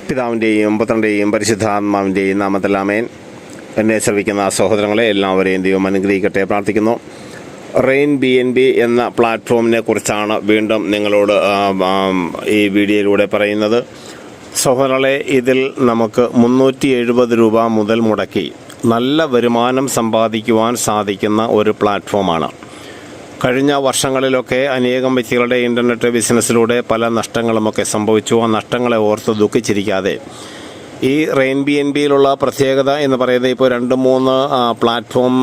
പിതാവിൻ്റെയും പുത്രൻ്റെയും പരിശുദ്ധാത്മാവിൻ്റെയും നാമത്തിൽ ആമേൻ. എന്നെ ശ്രവിക്കുന്ന സഹോദരങ്ങളെ എല്ലാവരെയും ദൈവം അനുഗ്രഹിക്കട്ടെ പ്രാർത്ഥിക്കുന്നു. റെയിൻ BNB എന്ന പ്ലാറ്റ്ഫോമിനെ കുറിച്ചാണ് വീണ്ടും നിങ്ങളോട് ഈ വീഡിയോയിലൂടെ പറയുന്നത്. സഹോദരങ്ങളെ, ഇതിൽ നമുക്ക് 370 രൂപ മുതൽ മുടക്കി നല്ല വരുമാനം സമ്പാദിക്കുവാൻ സാധിക്കുന്ന ഒരു പ്ലാറ്റ്ഫോമാണ്. കഴിഞ്ഞ വർഷങ്ങളിലൊക്കെ അനേകം വ്യക്തികളുടെ ഇൻ്റർനെറ്റ് ബിസിനസ്സിലൂടെ പല നഷ്ടങ്ങളുമൊക്കെ സംഭവിച്ചു. ആ നഷ്ടങ്ങളെ ഓർത്ത് ദുഃഖിച്ചിരിക്കാതെ ഈ റെയിൻ BNBയിലുള്ള പ്രത്യേകത എന്ന് പറയുന്നത്, ഇപ്പോൾ 2-3 പ്ലാറ്റ്ഫോം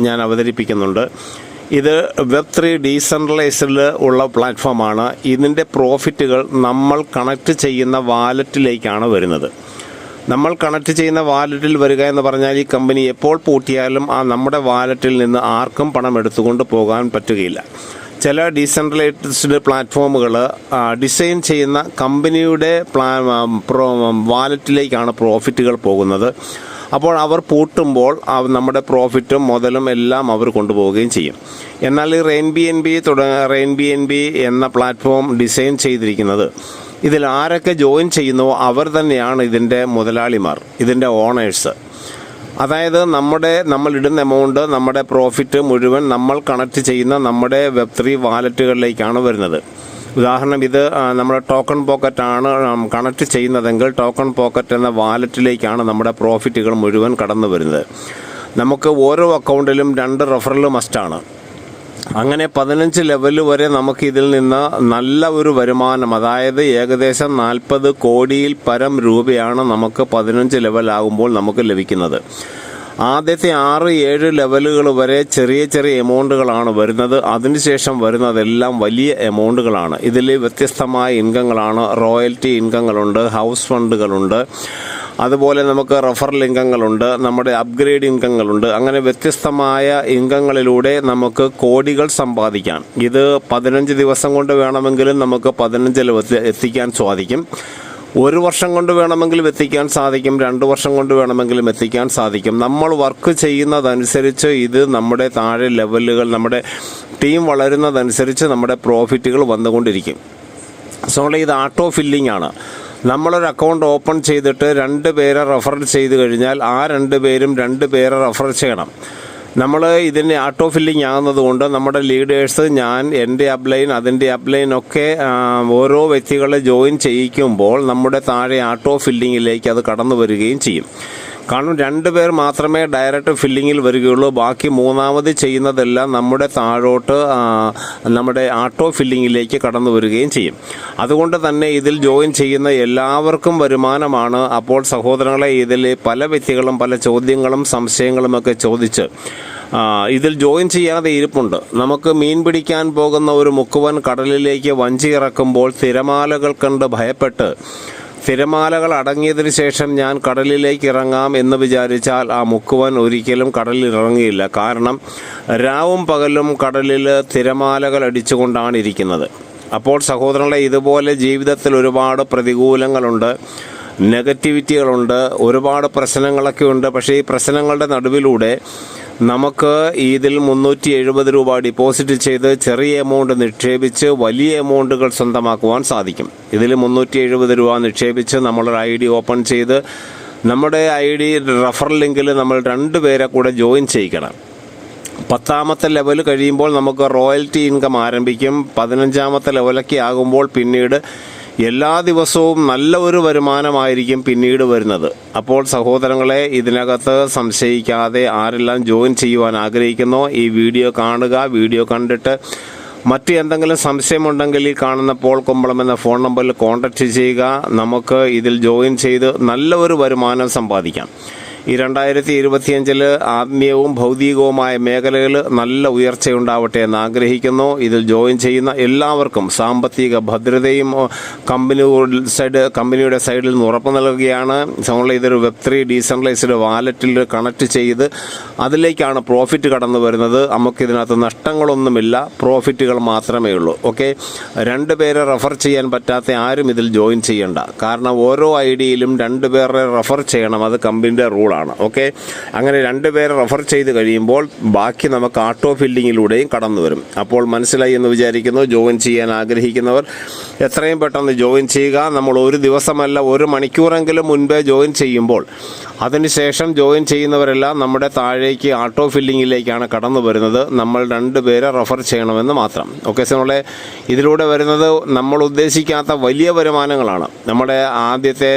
ഞാൻ അവതരിപ്പിക്കുന്നുണ്ട്. ഇത് Web3 ഡീസെൻട്രലൈസ്ഡിൽ ഉള്ള പ്ലാറ്റ്ഫോമാണ്. ഇതിൻ്റെ പ്രോഫിറ്റുകൾ നമ്മൾ കണക്ട് ചെയ്യുന്ന വാലറ്റിലേക്കാണ് വരുന്നത്. നമ്മൾ കണക്ട് ചെയ്യുന്ന വാലറ്റിൽ വരിക എന്ന് പറഞ്ഞാൽ, ഈ കമ്പനി എപ്പോൾ പൂട്ടിയാലും നമ്മുടെ വാലറ്റിൽ നിന്ന് ആർക്കും പണം എടുത്തുകൊണ്ട് പോകാൻ പറ്റുകയില്ല. ചില ഡീസെൻട്രലൈസ്ഡ് പ്ലാറ്റ്ഫോമുകൾ ഡിസൈൻ ചെയ്യുന്ന കമ്പനിയുടെ വാലറ്റിലേക്കാണ് പ്രോഫിറ്റുകൾ പോകുന്നത്. അപ്പോൾ അവർ പൂട്ടുമ്പോൾ നമ്മുടെ പ്രോഫിറ്റും മുതലും എല്ലാം അവർ കൊണ്ടുപോവുകയും ചെയ്യും. എന്നാൽ ഈ റെയിൻ BNB എന്ന പ്ലാറ്റ്ഫോം ഡിസൈൻ ചെയ്തിരിക്കുന്നത്, ഇതിൽ ആരൊക്കെ ജോയിൻ ചെയ്യുന്നുവോ അവർ തന്നെയാണ് ഇതിൻ്റെ മുതലാളിമാർ, ഇതിൻ്റെ ഓണേഴ്സ്. അതായത് നമ്മളിടുന്ന എമൗണ്ട്, നമ്മുടെ പ്രോഫിറ്റ് മുഴുവൻ നമ്മൾ കണക്ട് ചെയ്യുന്ന നമ്മുടെ Web3 വാലറ്റുകളിലേക്കാണ് വരുന്നത്. ഉദാഹരണം, ഇത് നമ്മുടെ ടോക്കൺ പോക്കറ്റാണ് കണക്ട് ചെയ്യുന്നതെങ്കിൽ ടോക്കൺ പോക്കറ്റ് എന്ന വാലറ്റിലേക്കാണ് നമ്മുടെ പ്രോഫിറ്റുകൾ മുഴുവൻ കടന്നു വരുന്നത്. നമുക്ക് ഓരോ അക്കൗണ്ടിലും 2 റെഫറൽ മസ്റ്റാണ്. അങ്ങനെ 15 ലെവൽ വരെ നമുക്ക് ഇതിൽ നിന്ന് നല്ല ഒരു വരുമാനം, അതായത് ഏകദേശം 40 കോടിയിൽ പരം രൂപയാണ് നമുക്ക് 15 ലെവലാകുമ്പോൾ നമുക്ക് ലഭിക്കുന്നത്. ആദ്യത്തെ 6-7 ലെവലുകൾ വരെ ചെറിയ ചെറിയ എമൗണ്ടുകളാണ് വരുന്നത്. അതിനുശേഷം വരുന്നതെല്ലാം വലിയ എമൗണ്ടുകളാണ്. ഇതിൽ വ്യത്യസ്തമായ ഇൻകങ്ങളാണ്. റോയൽറ്റി ഇൻകങ്ങളുണ്ട്, ഹൗസ് ഫണ്ടുകളുണ്ട്, അതുപോലെ നമുക്ക് റെഫറൽ ഇൻകങ്ങളുണ്ട്, നമ്മുടെ അപ്ഗ്രേഡ് ഇൻകങ്ങളുണ്ട്. അങ്ങനെ വ്യത്യസ്തമായ ഇൻകങ്ങളിലൂടെ നമുക്ക് കോടികൾ സമ്പാദിക്കാം. ഇത് 15 ദിവസം കൊണ്ട് വേണമെങ്കിലും നമുക്ക് 15 എത്തിക്കാൻ സാധിക്കും. 1 വർഷം കൊണ്ട് വേണമെങ്കിലും എത്തിക്കാൻ സാധിക്കും. 2 വർഷം കൊണ്ട് വേണമെങ്കിലും എത്തിക്കാൻ സാധിക്കും. നമ്മൾ വർക്ക് ചെയ്യുന്നതനുസരിച്ച് ഇത് നമ്മുടെ താഴെ ലെവലുകൾ, നമ്മുടെ ടീം വളരുന്നതനുസരിച്ച് നമ്മുടെ പ്രോഫിറ്റുകൾ വന്നുകൊണ്ടിരിക്കും. സോ ഇത് ആട്ടോ ഫില്ലിംഗ് ആണ്. നമ്മളൊരു അക്കൗണ്ട് ഓപ്പൺ ചെയ്തിട്ട് 2 പേരെ റെഫർ ചെയ്ത് കഴിഞ്ഞാൽ ആ 2 പേരും 2 പേരെ റെഫർ ചെയ്യണം. നമ്മൾ ഇതിൻ്റെ ആട്ടോ ഫില്ലിംഗ് ആകുന്നത് കൊണ്ട് നമ്മുടെ ലീഡേഴ്സ്, ഞാൻ, എൻ്റെ അപ്ലൈൻ, അതിൻ്റെ അപ്ലൈൻ ഒക്കെ ഓരോ വ്യക്തികളെ ജോയിൻ ചെയ്യിക്കുമ്പോൾ നമ്മുടെ താഴെ ആട്ടോ ഫില്ലിങ്ങിലേക്ക് അത് കടന്നു വരികയും ചെയ്യും. കാരണം 2 പേർ മാത്രമേ ഡയറക്റ്റ് ഫില്ലിങ്ങിൽ വരികയുള്ളൂ. ബാക്കി മൂന്നാമത് ചെയ്യുന്നതെല്ലാം നമ്മുടെ താഴോട്ട് നമ്മുടെ ആട്ടോ ഫില്ലിങ്ങിലേക്ക് കടന്നു വരികയും ചെയ്യും. അതുകൊണ്ട് തന്നെ ഇതിൽ ജോയിൻ ചെയ്യുന്ന എല്ലാവർക്കും വരുമാനമാണ്. അപ്പോൾ സഹോദരങ്ങളെ, ഇതിൽ പല വ്യക്തികളും പല ചോദ്യങ്ങളും സംശയങ്ങളുമൊക്കെ ചോദിച്ച് ഇതിൽ ജോയിൻ ചെയ്യാതെ ഇരിപ്പുണ്ട്. നമുക്ക് മീൻ പിടിക്കാൻ പോകുന്ന ഒരു മുക്കുവൻ കടലിലേക്ക് വഞ്ചി ഇറക്കുമ്പോൾ തിരമാലകൾ കണ്ട് ഭയപ്പെട്ട്, തിരമാലകൾ അടങ്ങിയതിനു ശേഷം ഞാൻ കടലിലേക്ക് ഇറങ്ങാം എന്ന് വിചാരിച്ചാൽ ആ മുക്കുവൻ ഒരിക്കലും കടലിൽ ഇറങ്ങിയില്ല. കാരണം രാവും പകലും കടലിൽ തിരമാലകൾ അടിച്ചുകൊണ്ടാണ് ഇരിക്കുന്നത്. അപ്പോൾ സഹോദരങ്ങളെ, ഇതുപോലെ ജീവിതത്തിൽ ഒരുപാട് പ്രതികൂലങ്ങളുണ്ട്, നെഗറ്റിവിറ്റികളുണ്ട്, ഒരുപാട് പ്രശ്നങ്ങളൊക്കെ ഉണ്ട്. പക്ഷേ ഈ പ്രശ്നങ്ങളുടെ നടുവിലൂടെ നമുക്ക് ഇതിൽ 370 രൂപ ഡിപ്പോസിറ്റ് ചെയ്ത് ചെറിയ എമൗണ്ട് നിക്ഷേപിച്ച് വലിയ എമൗണ്ടുകൾ സ്വന്തമാക്കുവാൻ സാധിക്കും. ഇതിൽ 370 രൂപ നിക്ഷേപിച്ച് നമ്മളൊരു ID ഓപ്പൺ ചെയ്ത് നമ്മുടെ ID റെഫറൽ ലിങ്കിൽ നമ്മൾ 2 പേരെ കൂടെ ജോയിൻ ചെയ്യിക്കണം. 10ാമത്തെ ലെവൽ കഴിയുമ്പോൾ നമുക്ക് റോയൽറ്റി ഇൻകം ആരംഭിക്കും. 15ാമത്തെ ലെവലൊക്കെ ആകുമ്പോൾ പിന്നീട് എല്ലാ ദിവസവും നല്ല ഒരു വരുമാനമായിരിക്കും പിന്നീട് വരുന്നത്. അപ്പോൾ സഹോദരങ്ങളെ, ഇതിനകത്ത് സംശയിക്കാതെ ആരെല്ലാം ജോയിൻ ചെയ്യുവാൻ ആഗ്രഹിക്കുന്നോ ഈ വീഡിയോ കാണുക. വീഡിയോ കണ്ടിട്ട് മറ്റ് എന്തെങ്കിലും സംശയമുണ്ടെങ്കിൽ ഈ കാണുന്ന പോൾ കുമ്പളം എന്ന ഫോൺ നമ്പറിൽ കോൺടാക്റ്റ് ചെയ്യുക. നമുക്ക് ഇതിൽ ജോയിൻ ചെയ്ത് നല്ല ഒരു വരുമാനം സമ്പാദിക്കാം. ഈ 2025 ആത്മീയവും ഭൗതികവുമായ മേഖലകൾ നല്ല ഉയർച്ചയുണ്ടാവട്ടെ എന്ന് ആഗ്രഹിക്കുന്നു. ഇതിൽ ജോയിൻ ചെയ്യുന്ന എല്ലാവർക്കും സാമ്പത്തിക ഭദ്രതയും കമ്പനിയുടെ സൈഡിൽ നിന്ന് ഉറപ്പ് നൽകുകയാണ്. ഇതൊരു Web3 ഡീസെൻട്രലൈസ്ഡ് വാലറ്റിൽ കണക്ട് ചെയ്ത് അതിലേക്കാണ് പ്രോഫിറ്റ് കടന്നു വരുന്നത്. നമുക്കിതിനകത്ത് നഷ്ടങ്ങളൊന്നുമില്ല, പ്രോഫിറ്റുകൾ മാത്രമേ ഉള്ളൂ. ഓക്കെ, 2 പേരെ റെഫർ ചെയ്യാൻ പറ്റാത്ത ആരും ഇതിൽ ജോയിൻ ചെയ്യണ്ട. കാരണം ഓരോ ID യിലും 2 പേരെ റെഫർ ചെയ്യണം. അത് കമ്പനിയുടെ റൂളാണ്. ആണ്. ഓക്കെ, അങ്ങനെ 2 പേരെ റെഫർ ചെയ്ത് കഴിയുമ്പോൾ ബാക്കി നമുക്ക് ആട്ടോ ഫില്ലിങ്ങിലൂടെയും കടന്നു വരും. അപ്പോൾ മനസ്സിലായി എന്ന് വിചാരിക്കുന്നു. ജോയിൻ ചെയ്യാൻ ആഗ്രഹിക്കുന്നവർ എത്രയും പെട്ടെന്ന് ജോയിൻ ചെയ്യുക. നമ്മൾ ഒരു ദിവസമല്ല 1 മണിക്കൂറെങ്കിലും മുൻപേ ജോയിൻ ചെയ്യുമ്പോൾ അതിനുശേഷം ജോയിൻ ചെയ്യുന്നവരെല്ലാം നമ്മുടെ താഴേക്ക് ആട്ടോ ഫില്ലിങ്ങിലേക്കാണ് കടന്നു വരുന്നത്. നമ്മൾ 2 പേരെ റെഫർ ചെയ്യണമെന്ന് മാത്രം. ഓക്കെ നമ്മളെ ഇതിലൂടെ വരുന്നത് നമ്മൾ ഉദ്ദേശിക്കാത്ത വലിയ വരുമാനങ്ങളാണ്. നമ്മുടെ ആദ്യത്തെ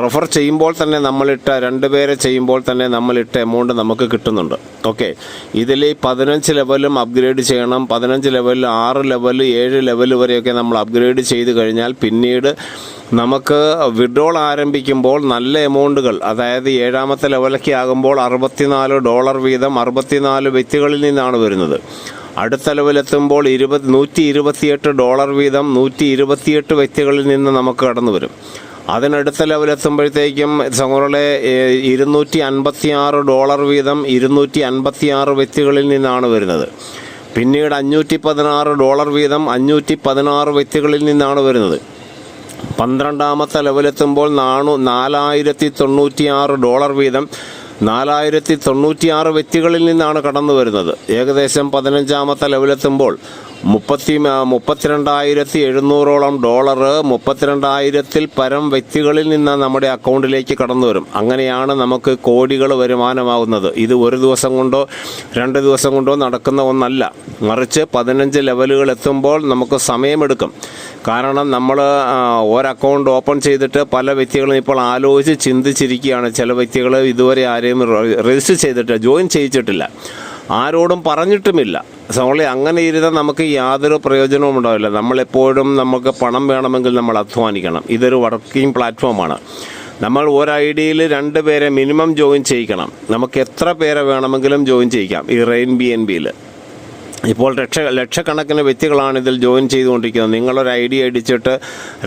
റെഫർ ചെയ്യുമ്പോൾ തന്നെ നമ്മളിട്ട 2 പേരെ ചെയ്യുമ്പോൾ തന്നെ നമ്മളിട്ട എമൗണ്ട് നമുക്ക് കിട്ടുന്നുണ്ട്. ഓക്കെ, ഇതിൽ 15 ലെവലും അപ്ഗ്രേഡ് ചെയ്യണം. 15 ലെവലിൽ 6 ലെവൽ 7 ലെവൽ വരെയൊക്കെ നമ്മൾ അപ്ഗ്രേഡ് ചെയ്ത് കഴിഞ്ഞാൽ പിന്നീട് നമുക്ക് വിഡ്രോൾ ആരംഭിക്കുമ്പോൾ നല്ല എമൗണ്ടുകൾ, അതായത് 7ാമത്തെ ലെവലൊക്കെ ആകുമ്പോൾ $64 വീതം 64 വ്യക്തികളിൽ നിന്നാണ് വരുന്നത്. അടുത്ത ലെവലെത്തുമ്പോൾ $128 വീതം 128 വ്യക്തികളിൽ നിന്ന് നമുക്ക് കടന്നു വരും. അതിനടുത്ത ലെവലെത്തുമ്പോഴത്തേക്കും സഹോദരങ്ങളെ $256 വീതം 256 വ്യക്തികളിൽ നിന്നാണ് വരുന്നത്. പിന്നീട് $516 വീതം 516 വ്യക്തികളിൽ നിന്നാണ് വരുന്നത്. 12ാമത്തെ ലെവലെത്തുമ്പോൾ $4096 വീതം 4096 വ്യക്തികളിൽ നിന്നാണ് കടന്നു വരുന്നത്. ഏകദേശം 15ാമത്തെ ലെവലെത്തുമ്പോൾ $32,700 32,000 പരം വ്യക്തികളിൽ നിന്ന് നമ്മുടെ അക്കൗണ്ടിലേക്ക് കടന്നു വരും. അങ്ങനെയാണ് നമുക്ക് കോടികൾ വരുമാനമാകുന്നത്. ഇത് ഒരു ദിവസം കൊണ്ടോ 2 ദിവസം കൊണ്ടോ നടക്കുന്ന ഒന്നല്ല, മറിച്ച് 15 ലെവലുകൾ എത്തുമ്പോൾ നമുക്ക് സമയമെടുക്കും. കാരണം നമ്മൾ ഒരക്കൗണ്ട് ഓപ്പൺ ചെയ്തിട്ട് പല വ്യക്തികളും ഇപ്പോൾ ആലോചിച്ച് ചിന്തിച്ചിരിക്കുകയാണ്. ചില വ്യക്തികൾ ഇതുവരെ ആരെയും രജിസ്റ്റർ ചെയ്തിട്ട് ജോയിൻ ചെയ്യിച്ചിട്ടില്ല, ആരോടും പറഞ്ഞിട്ടുമില്ല. സോളി അങ്ങനെ ഇരുന്നാൽ നമുക്ക് യാതൊരു പ്രയോജനവും ഉണ്ടാവില്ല. നമ്മളെപ്പോഴും നമുക്ക് പണം വേണമെങ്കിൽ നമ്മൾ അധ്വാനിക്കണം. ഇതൊരു വർക്കിംഗ് പ്ലാറ്റ്ഫോമാണ്. നമ്മൾ ഒരു ഐഡിയയിൽ 2 പേരെ മിനിമം ജോയിൻ ചെയ്യിക്കണം. നമുക്ക് എത്ര പേരെ വേണമെങ്കിലും ജോയിൻ ചെയ്യിക്കാം. ഈ RainBNB-യിൽ ഇപ്പോൾ ലക്ഷക്കണക്കിന് വ്യക്തികളാണ് ഇതിൽ ജോയിൻ ചെയ്തുകൊണ്ടിരിക്കുന്നത്. നിങ്ങളൊരു ഐഡിയ അടിച്ചിട്ട്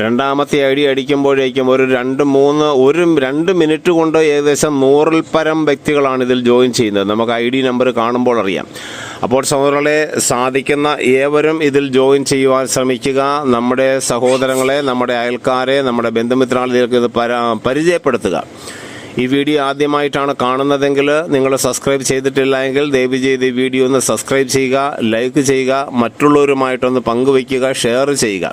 2ാമത്തെ ഐഡിയ അടിക്കുമ്പോഴേക്കും ഒരു 2 മിനിറ്റ് കൊണ്ട് ഏകദേശം 100-ൽ പരം വ്യക്തികളാണ് ഇതിൽ ജോയിൻ ചെയ്യുന്നത്. നമുക്ക് ID നമ്പർ കാണുമ്പോൾ അറിയാം. അപ്പോൾ സഹോദരങ്ങളെ, സാധിക്കുന്ന ഏവരും ഇതിൽ ജോയിൻ ചെയ്യുവാൻ ശ്രമിക്കുക. നമ്മുടെ സഹോദരങ്ങളെ, നമ്മുടെ അയൽക്കാരെ, നമ്മുടെ ബന്ധുമിത്രാളികൾക്ക് ഇത് പരിചയപ്പെടുത്തുക. ഈ വീഡിയോ ആദ്യമായിട്ടാണ് കാണുന്നതെങ്കിൽ നിങ്ങൾ സബ്സ്ക്രൈബ് ചെയ്തിട്ടില്ല എങ്കിൽ ദയവ് ചെയ്ത് ഈ വീഡിയോ ഒന്ന് സബ്സ്ക്രൈബ് ചെയ്യുക, ലൈക്ക് ചെയ്യുക, മറ്റുള്ളവരുമായിട്ടൊന്ന് പങ്കുവയ്ക്കുക, ഷെയർ ചെയ്യുക.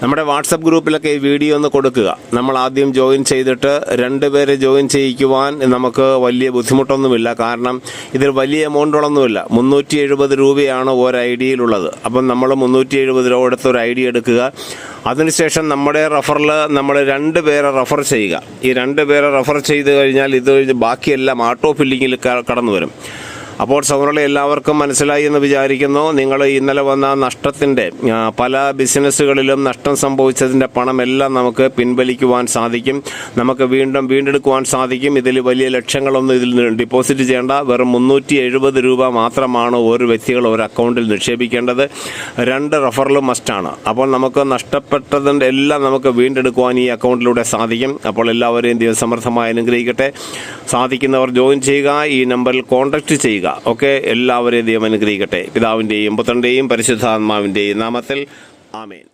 നമ്മുടെ വാട്സപ്പ് ഗ്രൂപ്പിലൊക്കെ ഈ വീഡിയോ ഒന്ന് കൊടുക്കുക. നമ്മൾ ആദ്യം ജോയിൻ ചെയ്തിട്ട് 2 പേരെ ജോയിൻ ചെയ്യിക്കുവാൻ നമുക്ക് വലിയ ബുദ്ധിമുട്ടൊന്നുമില്ല. കാരണം ഇതിൽ വലിയ എമൗണ്ടുകളൊന്നുമില്ല. 370 രൂപയാണ് ഒരു ഐഡിയയിലുള്ളത്. അപ്പം നമ്മൾ 370 രൂപ എടുത്ത് ഒരു ഐഡിയ എടുക്കുക. അതിനുശേഷം നമ്മുടെ റഫറിൽ നമ്മൾ 2 പേരെ റഫർ ചെയ്യുക. ഈ 2 പേരെ റഫർ ചെയ്ത് കഴിഞ്ഞാൽ ഇത് ബാക്കിയെല്ലാം ആട്ടോ ഫില്ലിങ്ങിൽ കടന്നു വരും. അപ്പോൾ സഹോദരങ്ങളെ, എല്ലാവർക്കും മനസ്സിലായി എന്ന് വിചാരിക്കുന്നു. നിങ്ങൾ ഇന്നലെ വന്ന നഷ്ടത്തിൻ്റെ പല ബിസിനസ്സുകളിലും നഷ്ടം സംഭവിച്ചതിൻ്റെ പണമെല്ലാം നമുക്ക് പിൻവലിക്കുവാൻ സാധിക്കും. നമുക്ക് വീണ്ടെടുക്കുവാൻ സാധിക്കും. ഇതിൽ വലിയ ലക്ഷങ്ങളൊന്നും ഇതിൽ ഡിപ്പോസിറ്റ് ചെയ്യേണ്ട. വെറും 370 രൂപ മാത്രമാണ് ഒരു വ്യക്തികൾ ഒരു അക്കൗണ്ടിൽ നിക്ഷേപിക്കേണ്ടത്. 2 റഫറലും മസ്റ്റാണ്. അപ്പോൾ നമുക്ക് നഷ്ടപ്പെട്ടതിൻ്റെ എല്ലാം നമുക്ക് വീണ്ടെടുക്കുവാൻ ഈ അക്കൗണ്ടിലൂടെ സാധിക്കും. അപ്പോൾ എല്ലാവരെയും ദൈവം സമൃദ്ധമായി അനുഗ്രഹിക്കട്ടെ. സാധിക്കുന്നവർ ജോയിൻ ചെയ്യുക. ഈ നമ്പറിൽ കോൺടാക്റ്റ് ചെയ്യുക. ഓക്കെ, എല്ലാവരെയും ദൈവം അനുഗ്രഹിക്കട്ടെ. പിതാവിൻ്റെയും പുത്രൻ്റെയും പരിശുദ്ധാത്മാവിൻ്റെയും നാമത്തിൽ ആമേൻ.